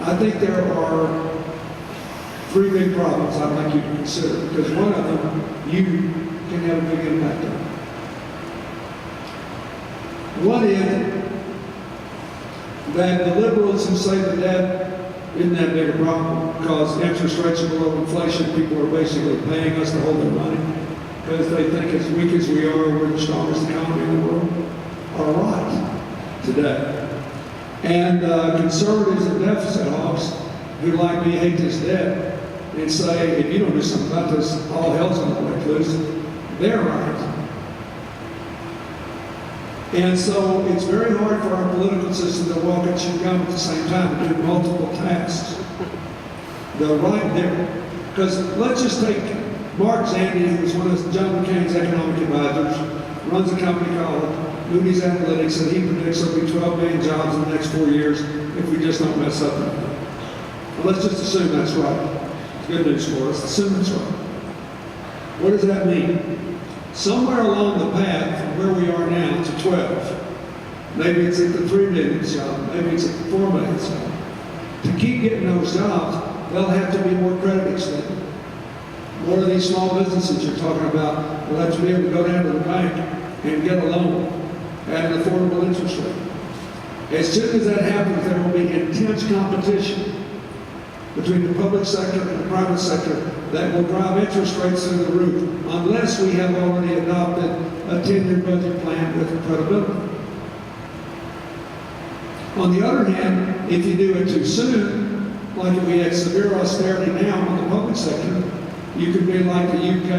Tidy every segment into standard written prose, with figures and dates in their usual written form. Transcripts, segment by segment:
I think there are three big problems I'd like you to consider, because one of them you can have a big impact on. One is that the liberals who say the debt isn't that big a problem because interest rates are below inflation, people are basically paying us to hold their money because they think as weak as we are, we're the strongest economy in the world, are right today. And conservatives and deficit hawks who like me hate this debt and say, if you don't do something about this, all hell's going to break loose, they're right. And so it's very hard for our political system to walk and chew gum at the same time and do multiple tasks. They're right there. Because let's just take Mark Zandi, who's one of John McCain's economic advisors, runs a company called Moody's Analytics, and he predicts there'll be 12 million jobs in the next 4 years if we just don't mess up anything. Well, let's just assume that's right. It's good news for us. Assume that's right. What does that mean? Somewhere along the path from where we are now to 12, maybe it's at the 3 million job, maybe it's at the 4 million job. To keep getting those jobs, they'll have to be more credit extended. More of these small businesses you're talking about will have to be able to go down to the bank and get a loan at an affordable interest rate. As soon as that happens, there will be intense competition between the public sector and the private sector that will drive interest rates through the roof unless we have already adopted a 10-year budget plan with credibility. On the other hand, if you do it too soon, like if we had severe austerity now on the public sector, you could be like the UK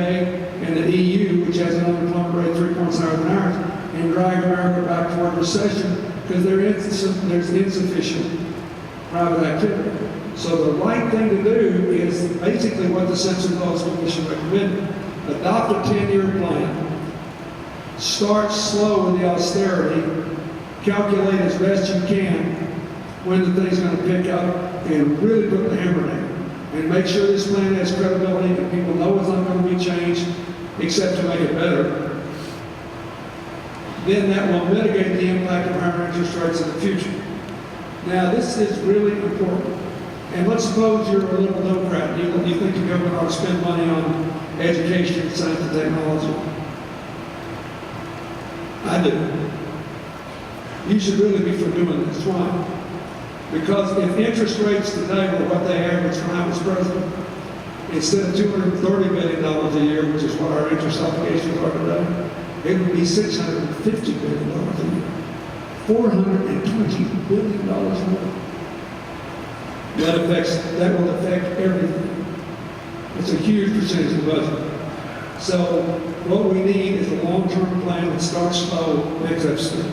and the EU, which has an unemployment rate 3 points higher than ours, and drag America back toward recession because there's insufficient private activity. So the right thing to do is basically what the Census Laws Commission recommended. Adopt a 10-year plan. Start slow with the austerity. Calculate as best you can when the thing's going to pick up and really put the hammer down. And make sure this plan has credibility and people know it's not going to be changed except to make it better. Then that will mitigate the impact of higher interest rates in the future. Now, this is really important. And let's suppose you're a liberal Democrat. You think the government ought to spend money on education, science, and technology. I do. You should really be for doing this. Why? Because if interest rates today were what they averaged when I was president, instead of $230 billion a year, which is what our interest obligations are today, it would be $650 billion a year. $420 billion more. That will affect everything. It's a huge percentage of the budget. So what we need is a long-term plan that starts slow, picks up speed.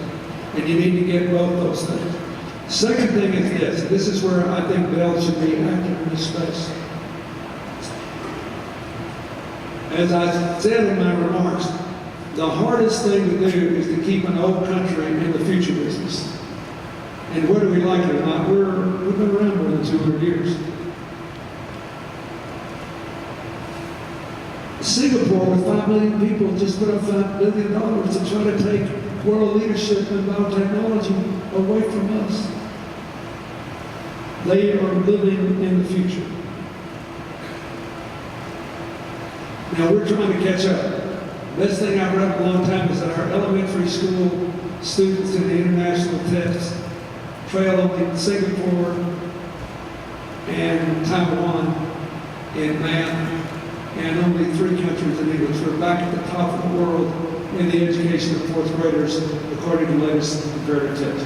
And you need to get both those things. Second thing is this. This is where I think Bell should be active in this space. As I said in my remarks, the hardest thing to do is to keep an old country in the future business. And whether we like it or not, we've been around more than 200 years. Singapore, with 5 million people, just put up $5 billion to try to take world leadership in biotechnology away from us. They are living in the future. Now we're trying to catch up. Best thing I've read in a long time is that our elementary school students in the international tests trail only Singapore and Taiwan in math, and only 3 countries in English. We're back at the top of the world in the education of 4th graders, according to the latest comparative test.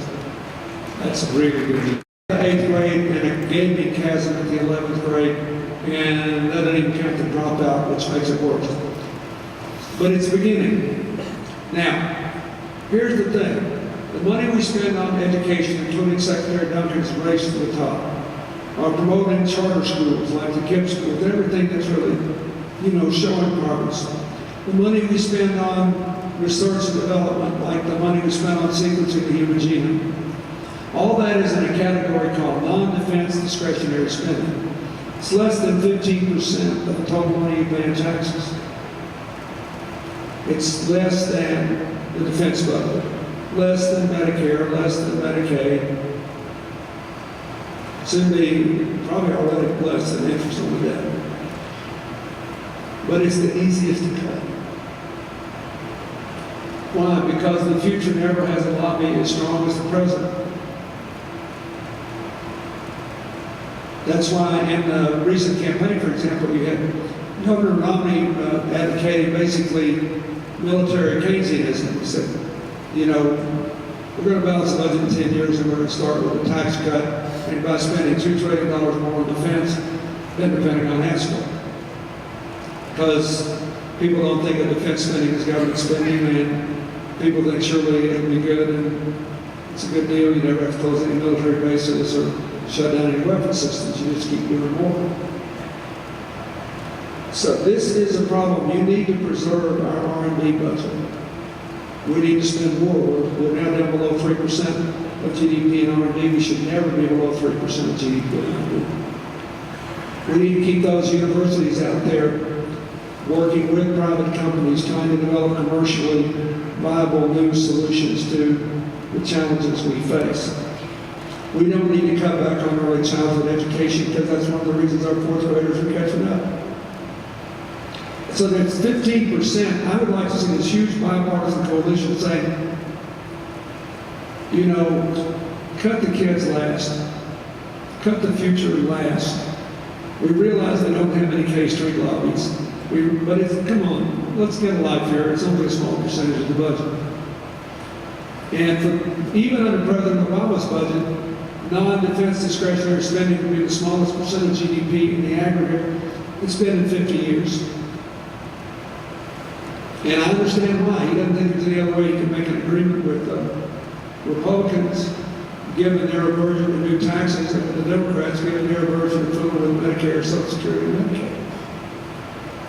That's really good. The 8th grade and a gaming chasm at the 11th grade, and that doesn't even count the dropout, which makes it worse. But it's beginning. Now, here's the thing. The money we spend on education, including Secretary Duncan's race to the top, are promoting charter schools like the KIPP schools, everything that's really, showing progress. The money we spend on research and development, like the money we spend on sequencing the human genome. All that is in a category called non-defense discretionary spending. It's less than 15% of the total money you pay in taxes. It's less than the defense budget, less than Medicare, less than Medicaid. soon be probably already less than interest on the debt. But it's the easiest to cut. Why? Because the future never has a lobby as strong as the present. That's why in the recent campaign, for example, you had Governor Romney advocating basically military Keynesianism. He said, you know, we're going to balance the budget in 10 years and we're going to start with a tax cut and by spending $2 trillion more on defense than the Pentagon asked for. Because people don't think of defense spending as government spending, and people think surely it'll be good and it's a good deal. You never have to close any military bases or shut down any weapon systems. You just keep doing more. So this is a problem. You need to preserve our R&D budget. We need to spend more. We're now down below 3% of GDP in R&D. We should never be below 3% of GDP in R&D. We need to keep those universities out there working with private companies, trying to develop commercially viable new solutions to the challenges we face. We don't need to cut back on early childhood education because that's one of the reasons our fourth graders are catching up. So that's 15%. I would like to see this huge bipartisan coalition saying, you know, cut the kids last, cut the future last. We realize they don't have any K Street lobbies. But come on, let's get a life here. It's only a small percentage of the budget. And even under President Obama's budget, non-defense discretionary spending would be the smallest percent of GDP in the aggregate it's been in 50 years. And I understand why. He doesn't think there's any other way he can make an agreement with Republicans, given their aversion to new taxes, and the Democrats, given their aversion to fiddling with Medicare, Social Security, and Medicaid.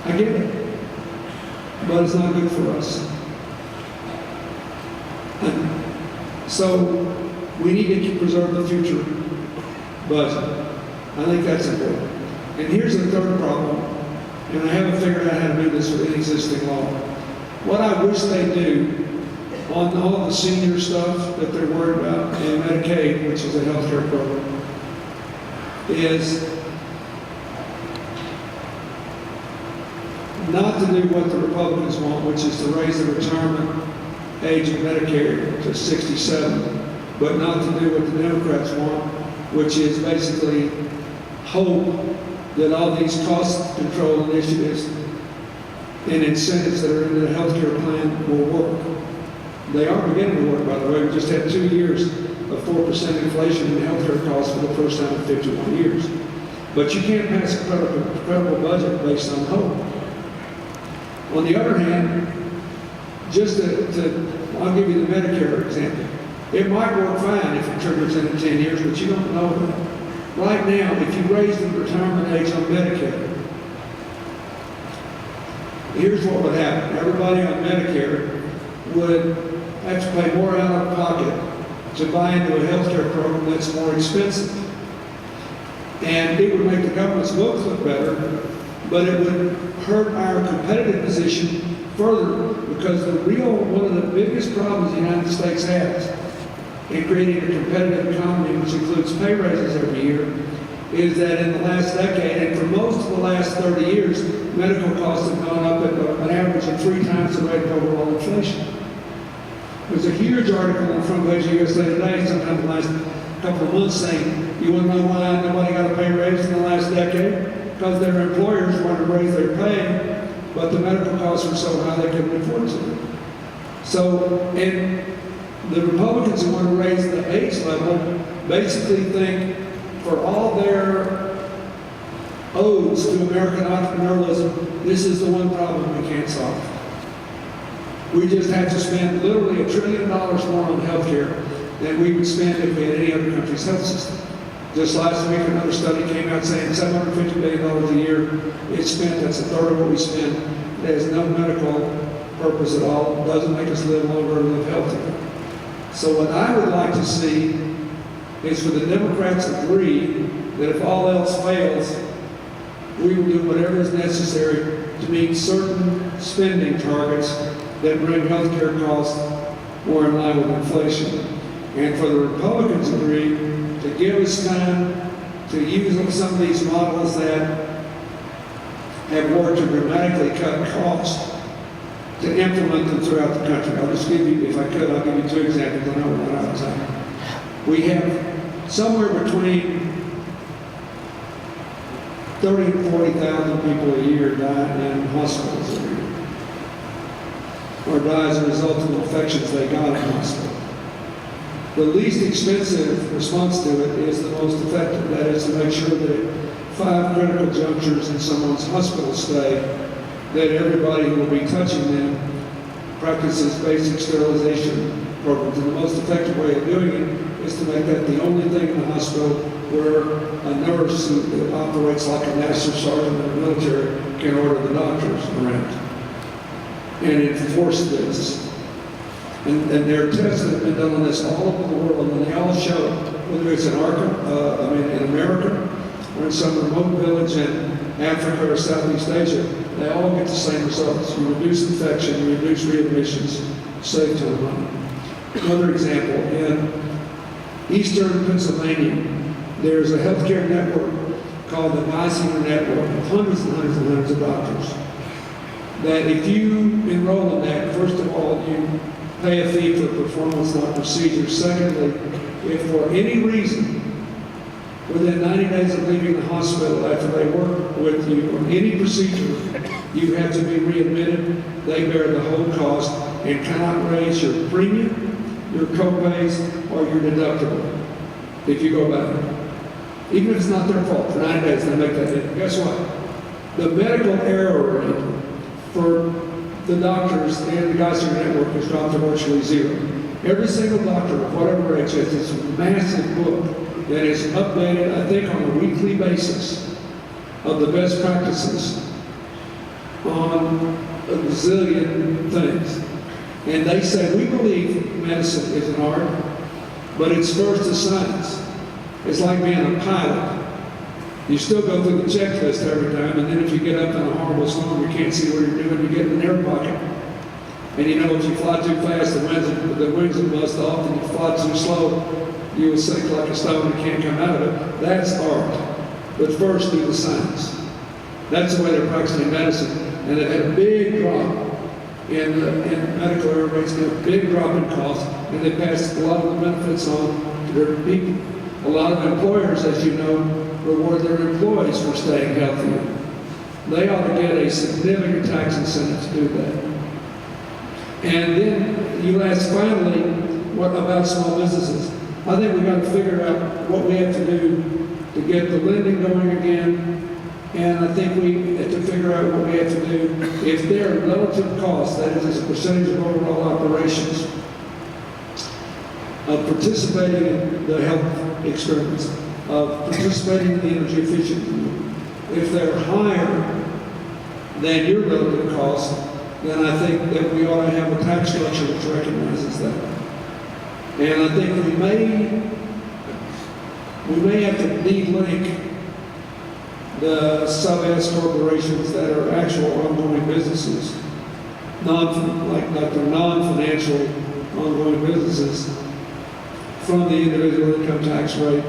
I get it, but it's not good for us. And so we need to preserve the future budget. I think that's important. And here's the third problem, and I haven't figured out how to do this with any existing law. What I wish they do on all the senior stuff that they're worried about in Medicaid, which is a health care program, is not to do what the Republicans want, which is to raise the retirement age of Medicare to 67, but not to do what the Democrats want, which is basically hope that all these cost control initiatives and incentives that are in the health care plan will work. They are beginning to work, by the way. We just had 2 years of 4% inflation in health care costs for the first time in 51 years. But you can't pass a credible budget based on hope. On the other hand, just I'll give you the Medicare example. It might work fine if it triggers in 10 years, but you don't know that. Right now, if you raise the retirement age on Medicare, here's what would happen. Everybody on Medicare would have to pay more out of pocket to buy into a health care program that's more expensive. And it would make the government's books look better, but it would hurt our competitive position further, because one of the biggest problems the United States has in creating a competitive economy, which includes pay raises every year, is that in the last decade, and for most of the last 30 years, medical costs have gone up at an average of 3 times the rate of overall inflation. There's a huge article on the front page of USA Today sometime in the last couple of months saying, you want to know why nobody got a pay raise in the last decade? Because their employers wanted to raise their pay, but the medical costs were so high they couldn't afford to. So, and the Republicans who want to raise the age level basically think for all their odes to American entrepreneurialism, this is the one problem we can't solve. We just have to spend literally $1 trillion more on health care than we would spend if we had any other country's health system. Just last week, another study came out saying $750 billion a year is spent. That's a third of what we spend. It has no medical purpose at all. It doesn't make us live longer or live healthier. So what I would like to see is for the Democrats to agree that if all else fails, we will do whatever is necessary to meet certain spending targets that bring health care costs more in line with inflation. And for the Republicans to agree to give us time to use some of these models that have worked to dramatically cut costs, to implement them throughout the country. I'll just give you, if I could, I'll give you 2 examples. I know we're not out of time. We have somewhere between 30 and 40,000 people a year die in hospitals every year, or die as a result of infections they got in hospital. The least expensive response to it is the most effective. That is to make sure that at 5 critical junctures in someone's hospital stay, that everybody who will be touching them practices basic sterilization programs. And the most effective way of doing it is to make that the only thing in the hospital where a nurse who operates like a master sergeant in the military can order the doctors around and enforce this. And there are tests that have been done on this all over the world, and they all show, whether it's in in America, or in some remote village in Africa or Southeast Asia, they all get the same results. You reduce infection, you reduce readmissions, save time money. Another example, in eastern Pennsylvania, there's a healthcare network called the Geisinger Network, of hundreds and hundreds and hundreds of doctors, that if you enroll in that, first of all, you pay a fee for performance, not procedure. Secondly, if for any reason, within 90 days of leaving the hospital after they work with you on any procedure, you have to be readmitted, they bear the whole cost and cannot raise your premium, your co-pays, or your deductible if you go back. Even if it's not their fault, for 90 days they make that hit. Guess what? The medical error rate for the doctors and the Geisinger Network has dropped to virtually zero. Every single doctor of whatever age has this massive book that is updated, I think, on a weekly basis of the best practices on a gazillion things. And they say, we believe medicine is an art, but it's first a science. It's like being a pilot. You still go through the checklist every time, and then if you get up in a horrible storm, you can't see what you're doing, you get in an air pocket. And you know, if you fly too fast, the wings will bust off, and if you fly too slow, you will sink like a stone and can't come out of it. That's art. But first, do the science. That's the way they're practicing medicine. And they've had a big drop in medical error rates, and a big drop in costs, and they passed a lot of the benefits on to their people. A lot of employers, as you know, reward their employees for staying healthier. They ought to get a significant tax incentive to do that. And then you ask finally, what about small businesses? I think we've got to figure out what we have to do to get the lending going again. And I think we have to figure out what we have to do if their relative costs, that is, as a percentage of overall operations, of participating in the health experiments, of participating in the energy efficient, if they're higher than your relative costs, then I think that we ought to have a tax structure which recognizes that. And I think we may have to de-link the sub-S corporations that are actual ongoing businesses, like they're non-financial ongoing businesses, from the individual income tax rate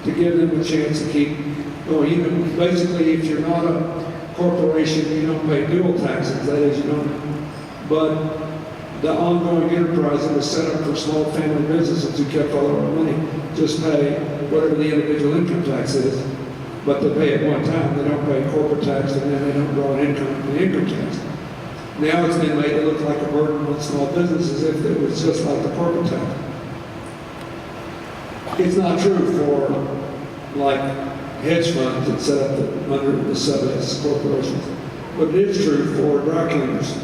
to give them a chance to keep going. Basically, if you're not a corporation, you don't pay dual taxes. That is, you don't. But the ongoing enterprise that was set up for small family businesses who kept all of our money just pay whatever the individual income tax is, but they pay it one time. They don't pay corporate tax, and then they don't draw an income tax. Now it's been made to look like a burden on small businesses if it was just like the corporate tax. It's not true for like hedge funds that set up under the sub-S corporations, but it is true for dry cleaners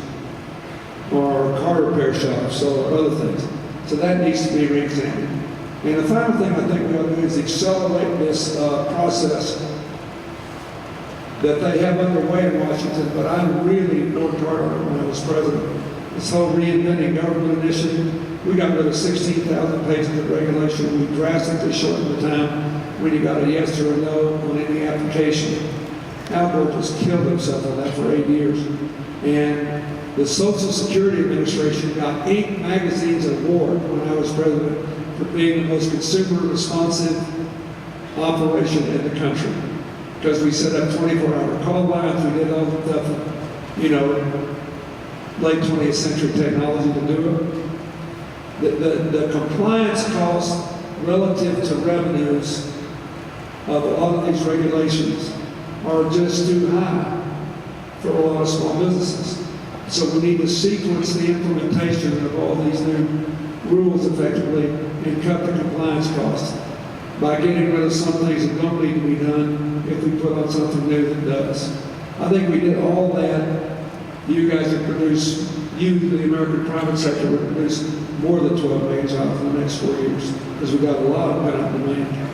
or car repair shops or other things. So that needs to be re-examined. And the final thing I think we ought to do is accelerate this process that they have underway in Washington, but I really worked hard on it when I was president. This whole reinventing government initiative, we got rid of 16,000 pages of regulation. We drastically shortened the time when you got a yes or a no on any application. Al Gore just killed himself on that for 8 years. And the Social Security Administration got 8 magazines award when I was president for being the most consumer responsive operation in the country. Because we set up 24-hour call lines, we did all the stuff, you know, late 20th century technology to do it. The compliance costs relative to revenues of a lot of these regulations are just too high for a lot of small businesses. So we need to sequence the implementation of all these new rules effectively and cut the compliance costs by getting rid of some things that don't need to be done if we put on something new that does. I think we did all that. You guys have produced, the American private sector, would produce more than 12 million jobs in the next 4 years because we've got a lot of pent-up demand.